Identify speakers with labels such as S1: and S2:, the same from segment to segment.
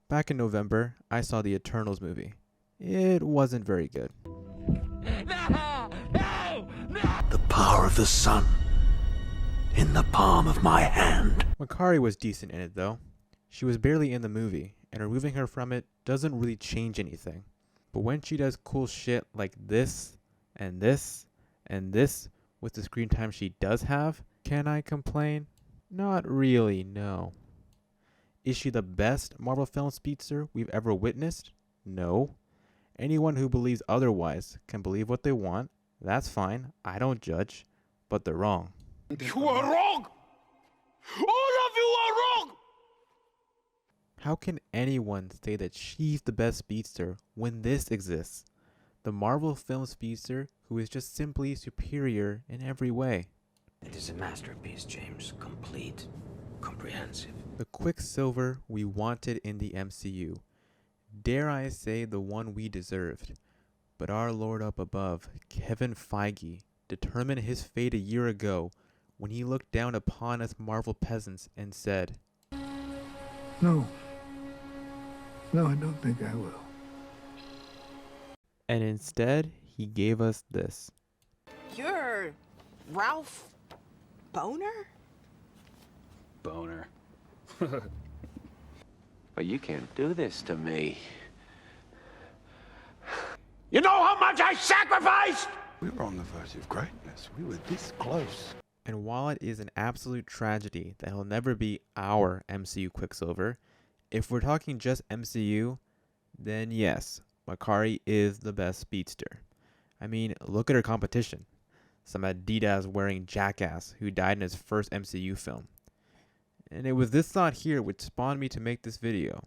S1: Back in November, I saw the Eternals movie. It wasn't very good.
S2: No! No! No!
S3: The power of the sun in the palm of my hand.
S1: Makari was decent in it though. She was barely in the movie, and removing her from it doesn't really change anything. But when she does cool shit like this, and this, and this, with the screen time she does have, can I complain? Not really, no. Is she the best Marvel film speedster we've ever witnessed? No. Anyone who believes otherwise can believe what they want. That's fine. I don't judge. But they're wrong.
S2: You are wrong! All of you are wrong!
S1: How can anyone say that she's the best speedster when this exists? The Marvel film speedster who is just simply superior in every way.
S3: It is a masterpiece, James. Complete, comprehensive.
S1: The Quicksilver we wanted in the MCU. Dare I say the one we deserved. But our Lord up above, Kevin Feige, determined his fate a year ago when he looked down upon us Marvel peasants and said,
S4: No. No, I don't think I will.
S1: and instead he gave us this.
S5: You're Ralph Boner?
S6: Boner.
S3: But you can't do this to me.
S2: You know how much I sacrificed?
S4: We were on the verge of greatness. We were this close.
S1: And while it is an absolute tragedy that he'll never be our MCU Quicksilver, if we're talking just MCU, then yes, Makari is the best speedster. I mean, look at her competition. Some Adidas wearing jackass who died in his first MCU film. And it was this thought here which spawned me to make this video.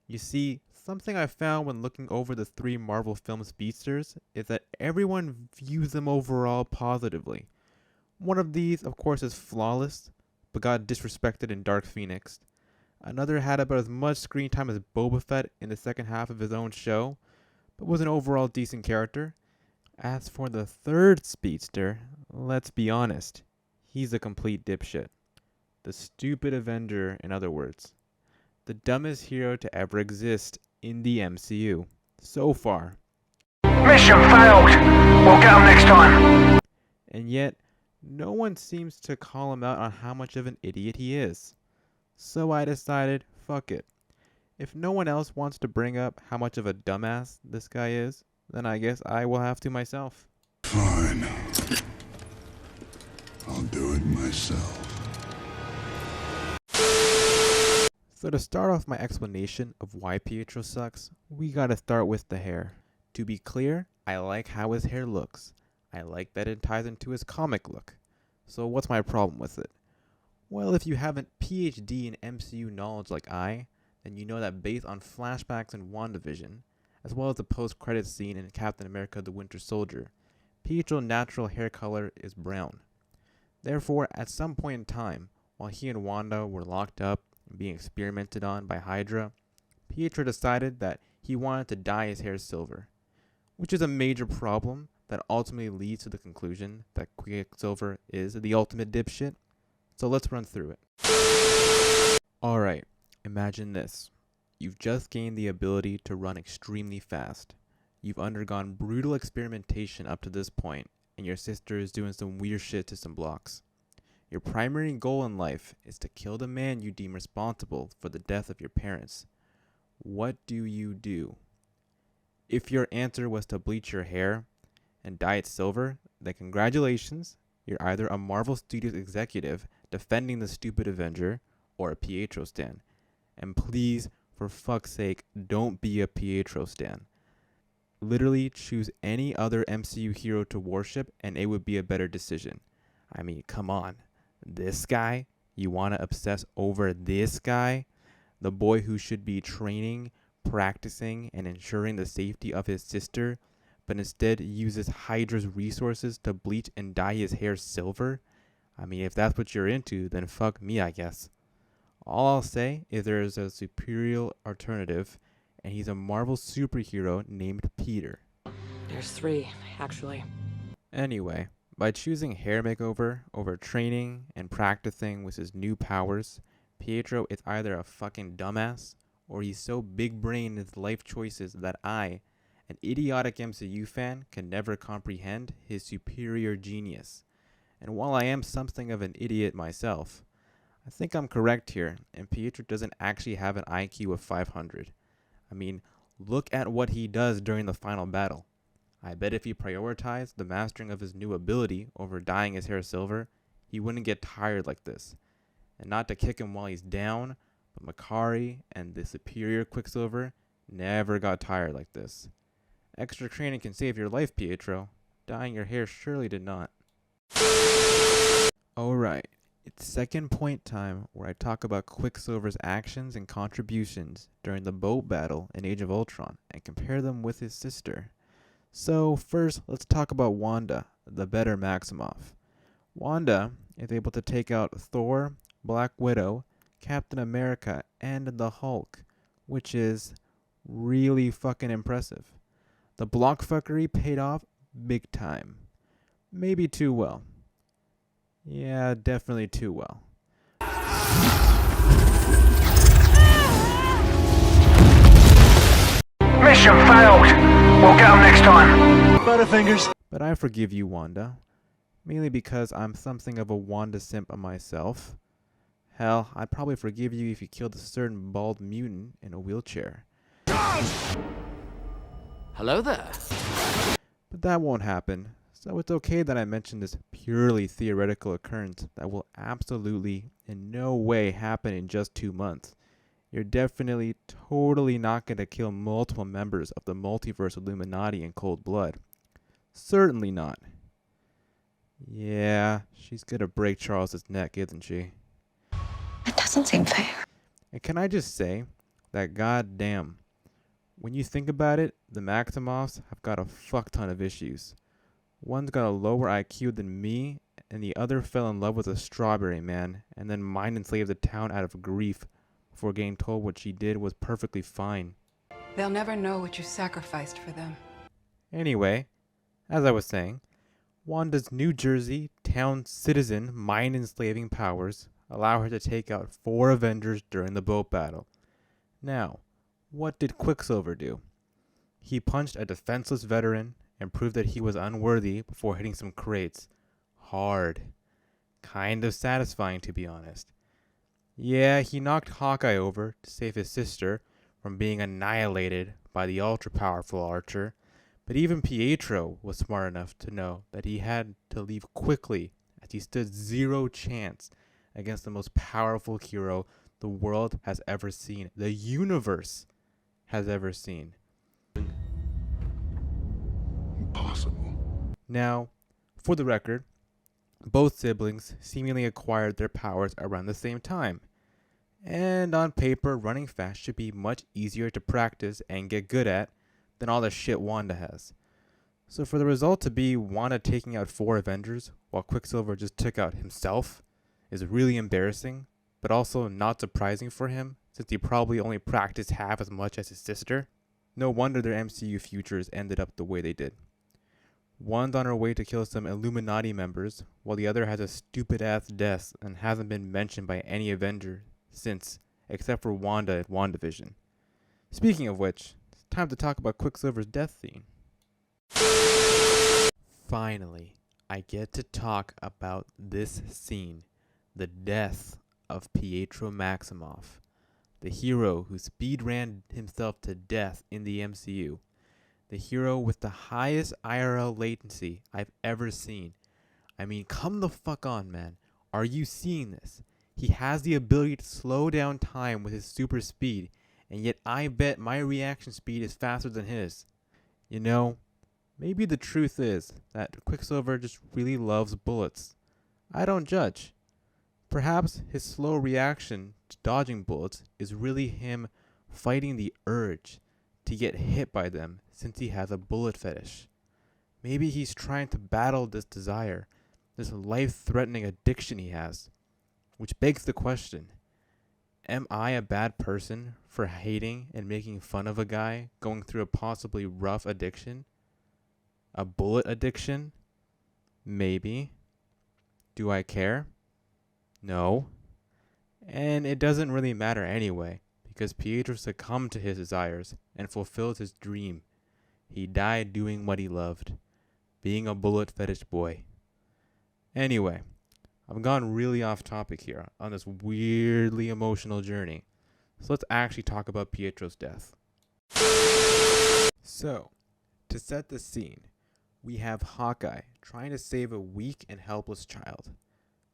S1: You see, something I found when looking over the 3 Marvel film speedsters is that everyone views them overall positively. One of these, of course, is flawless, but got disrespected in Dark Phoenix. Another had about as much screen time as Boba Fett in the second half of his own show, but was an overall decent character. As for the 3rd speedster, let's be honest, he's a complete dipshit. The stupid Avenger, in other words. The dumbest hero to ever exist in the MCU. So far.
S2: Mission failed. We'll get 'em next time.
S1: And yet, no one seems to call him out on how much of an idiot he is. So I decided, fuck it. If no one else wants to bring up how much of a dumbass this guy is, then I guess I will have to myself.
S4: Fine. I'll do it myself.
S1: So to start off my explanation of why Pietro sucks, we gotta start with the hair. To be clear, I like how his hair looks. I like that it ties into his comic look. So what's my problem with it? Well, if you have a PhD in MCU knowledge like I, then you know that based on flashbacks in WandaVision, as well as the post-credits scene in Captain America the Winter Soldier, Pietro's natural hair color is brown. Therefore, at some point in time, while he and Wanda were locked up and being experimented on by Hydra, Pietro decided that he wanted to dye his hair silver, which is a major problem that ultimately leads to the conclusion that Quicksilver is the ultimate dipshit. So let's run through it. Alright, imagine this. You've just gained the ability to run extremely fast. You've undergone brutal experimentation up to this point, and your sister is doing some weird shit to some blocks. Your primary goal in life is to kill the man you deem responsible for the death of your parents. What do you do? If your answer was to bleach your hair and dye it silver, then congratulations, you're either a Marvel Studios executive defending the stupid Avenger or a Pietro stan. And please, for fuck's sake, don't be a Pietro stan. Literally choose any other MCU hero to worship and it would be a better decision. I mean, come on. This guy? You want to obsess over this guy? The boy who should be training, practicing, and ensuring the safety of his sister, but instead uses Hydra's resources to bleach and dye his hair silver? I mean, if that's what you're into, then fuck me, I guess. All I'll say is there is a superior alternative, and he's a Marvel superhero named Peter.
S5: There's 3, actually.
S1: Anyway, by choosing hair makeover over training and practicing with his new powers, Pietro is either a fucking dumbass or he's so big brained in his life choices that I, an idiotic MCU fan, can never comprehend his superior genius. And while I am something of an idiot myself, I think I'm correct here, and Pietro doesn't actually have an IQ of 500. I mean, look at what he does during the final battle. I bet if he prioritized the mastering of his new ability over dyeing his hair silver, he wouldn't get tired like this. And not to kick him while he's down, but Makari and the superior Quicksilver never got tired like this. Extra training can save your life, Pietro. Dyeing your hair surely did not. Alright, it's second point time where I talk about Quicksilver's actions and contributions during the boat battle in Age of Ultron and compare them with his sister. So first, let's talk about Wanda, the better Maximoff. Wanda is able to take out Thor, Black Widow, Captain America, and the Hulk, which is really fucking impressive. The blockfuckery paid off big time. Maybe too well. Yeah, definitely too well.
S3: Mission failed. We'll get them next time.
S4: Butterfingers.
S1: But I forgive you, Wanda. Mainly because I'm something of a Wanda simp myself. Hell, I'd probably forgive you if you killed a certain bald mutant in a wheelchair.
S6: Hello there.
S1: But that won't happen, so it's okay that I mentioned this purely theoretical occurrence that will absolutely in no way happen in just 2 months. You're definitely totally not going to kill multiple members of the multiverse Illuminati in cold blood. Certainly not. Yeah, she's gonna break Charles's neck, isn't she?
S7: It doesn't seem fair.
S1: And can I just say that goddamn, when you think about it, the Maximoffs have got a fuck ton of issues. One's got a lower IQ than me, and the other fell in love with a strawberry man, and then mind enslaved the town out of grief before getting told what she did was perfectly fine.
S8: They'll never know what you sacrificed for them.
S1: Anyway, as I was saying, Wanda's New Jersey town citizen mind enslaving powers allow her to take out 4 Avengers during the boat battle. Now, what did Quicksilver do? He punched a defenseless veteran and proved that he was unworthy before hitting some crates. Hard. Kind of satisfying, to be honest. Yeah, he knocked Hawkeye over to save his sister from being annihilated by the ultra-powerful Archer, but even Pietro was smart enough to know that he had to leave quickly as he stood zero chance against the most powerful hero the world has ever seen, the universe has ever seen.
S4: Impossible.
S1: Now, for the record, both siblings seemingly acquired their powers around the same time. And on paper, running fast should be much easier to practice and get good at than all the shit Wanda has. So for the result to be Wanda taking out 4 Avengers while Quicksilver just took out himself is really embarrassing, but also not surprising for him since he probably only practiced half as much as his sister. No wonder their MCU futures ended up the way they did. One's on her way to kill some Illuminati members, while the other has a stupid-ass death and hasn't been mentioned by any Avenger since, except for Wanda at WandaVision. Speaking of which, it's time to talk about Quicksilver's death scene. Finally, I get to talk about this scene, the death of Pietro Maximoff, the hero who speed ran himself to death in the MCU. The hero with the highest IRL latency I've ever seen. I mean, come the fuck on, man. Are you seeing this? He has the ability to slow down time with his super speed, and yet I bet my reaction speed is faster than his. You know, maybe the truth is that Quicksilver just really loves bullets. I don't judge. Perhaps his slow reaction to dodging bullets is really him fighting the urge to get hit by them since he has a bullet fetish. Maybe he's trying to battle this desire, this life-threatening addiction he has. Which begs the question, am I a bad person for hating and making fun of a guy going through a possibly rough addiction? A bullet addiction? Maybe. Do I care? No. And it doesn't really matter anyway, because Pietro succumbed to his desires and fulfilled his dream. He died doing what he loved, being a bullet fetish boy. Anyway, I've gone really off topic here on this weirdly emotional journey. So let's actually talk about Pietro's death. So, to set the scene, we have Hawkeye trying to save a weak and helpless child.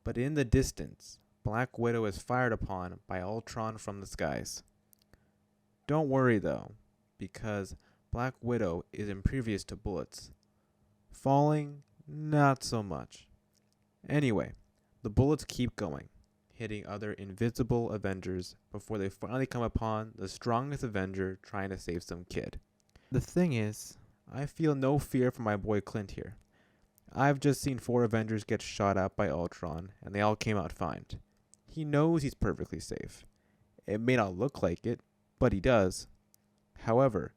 S1: But in the distance, Black Widow is fired upon by Ultron from the skies. Don't worry though, because Black Widow is impervious to bullets. Falling, not so much. Anyway, the bullets keep going, hitting other invisible Avengers before they finally come upon the strongest Avenger trying to save some kid. The thing is, I feel no fear for my boy Clint here. I've just seen 4 Avengers get shot at by Ultron, and they all came out fine. He knows he's perfectly safe. It may not look like it, but he does. However,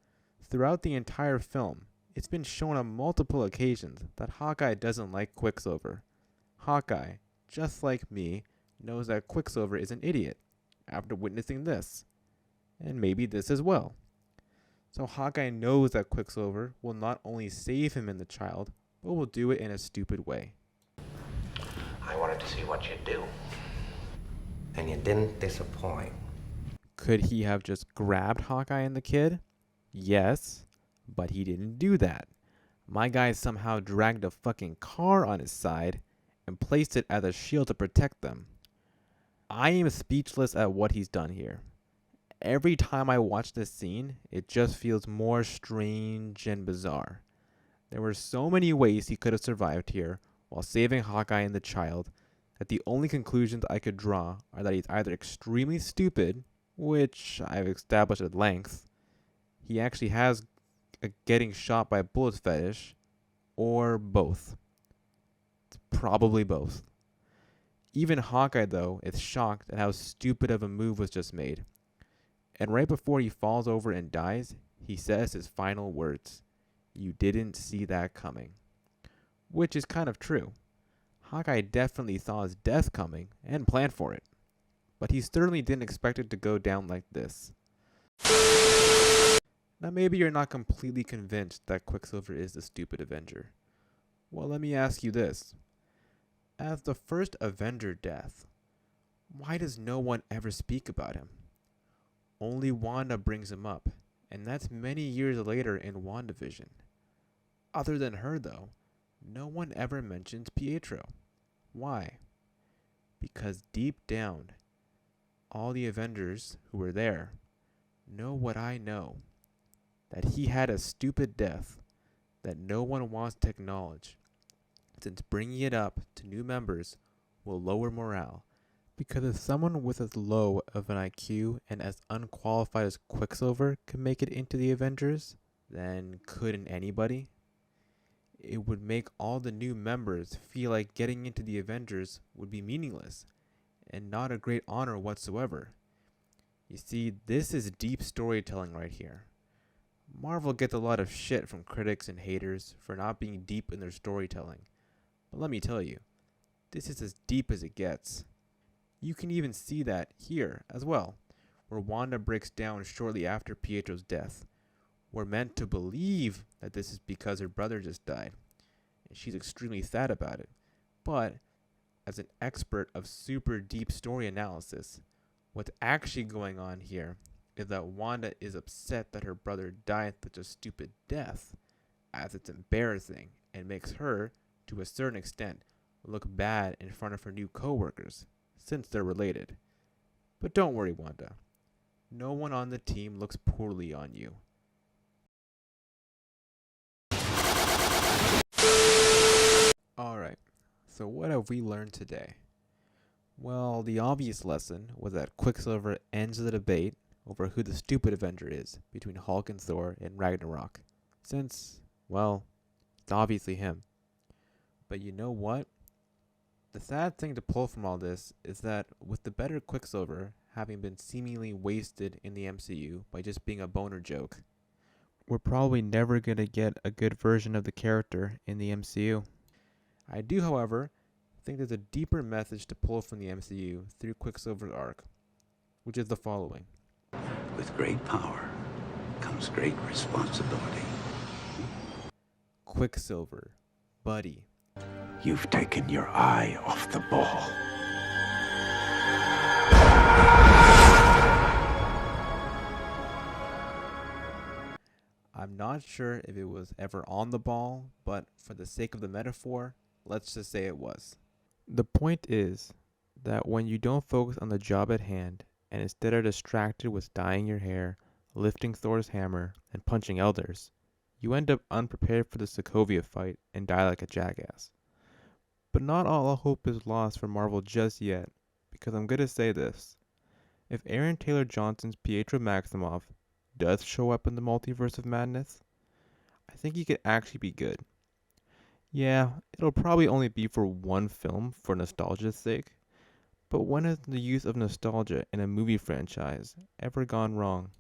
S1: throughout the entire film, it's been shown on multiple occasions that Hawkeye doesn't like Quicksilver. Hawkeye, just like me, knows that Quicksilver is an idiot after witnessing this, and maybe this as well. So Hawkeye knows that Quicksilver will not only save him and the child, but will do it in a stupid way.
S9: I wanted to see what you'd do. And you didn't disappoint.
S1: Could he have just grabbed Hawkeye and the kid? Yes, but he didn't do that. My guy somehow dragged a fucking car on his side and placed it as a shield to protect them. I am speechless at what he's done here. Every time I watch this scene, it just feels more strange and bizarre. There were so many ways he could have survived here while saving Hawkeye and the child that the only conclusions I could draw are that he's either extremely stupid, which I've established at length, he actually has a getting shot by a bullet fetish, or both. It's probably both. Even Hawkeye, though, is shocked at how stupid of a move was just made. And right before he falls over and dies, he says his final words, "You didn't see that coming." Which is kind of true. Hawkeye definitely saw his death coming and planned for it. But he certainly didn't expect it to go down like this. Now maybe you're not completely convinced that Quicksilver is the stupid Avenger. Well, let me ask you this. As the first Avenger death, why does no one ever speak about him? Only Wanda brings him up, and that's many years later in WandaVision. Other than her, though, no one ever mentions Pietro. Why? Because deep down, all the Avengers who were there know what I know. That he had a stupid death that no one wants to acknowledge, since bringing it up to new members will lower morale. Because if someone with as low of an IQ and as unqualified as Quicksilver could make it into the Avengers, then couldn't anybody? It would make all the new members feel like getting into the Avengers would be meaningless, and not a great honor whatsoever. You see, this is deep storytelling right here. Marvel gets a lot of shit from critics and haters for not being deep in their storytelling. But let me tell you, this is as deep as it gets. You can even see that here as well, where Wanda breaks down shortly after Pietro's death. We're meant to believe that this is because her brother just died, and she's extremely sad about it. But, as an expert of super deep story analysis, what's actually going on here is that Wanda is upset that her brother died such a stupid death, as it's embarrassing and makes her, to a certain extent, look bad in front of her new co-workers, since they're related. But don't worry, Wanda. No one on the team looks poorly on you. Alright, so what have we learned today? Well, the obvious lesson was that Quicksilver ends the debate over who the stupid Avenger is between Hulk and Thor in Ragnarok, since, well, it's obviously him. But you know what? The sad thing to pull from all this is that with the better Quicksilver having been seemingly wasted in the MCU by just being a boner joke, we're probably never going to get a good version of the character in the MCU. I do, however, think there's a deeper message to pull from the MCU through Quicksilver's arc, which is the following.
S3: With great power comes great responsibility.
S1: Quicksilver, buddy.
S3: You've taken your eye off the ball.
S1: I'm not sure if it was ever on the ball, but for the sake of the metaphor, let's just say it was. The point is that when you don't focus on the job at hand and instead are distracted with dyeing your hair, lifting Thor's hammer, and punching elders, you end up unprepared for the Sokovia fight and die like a jackass. But not all hope is lost for Marvel just yet, because I'm gonna say this. If Aaron Taylor Johnson's Pietro Maximoff does show up in the Multiverse of Madness, I think he could actually be good. Yeah, it'll probably only be for one film for nostalgia's sake, but when has the use of nostalgia in a movie franchise ever gone wrong?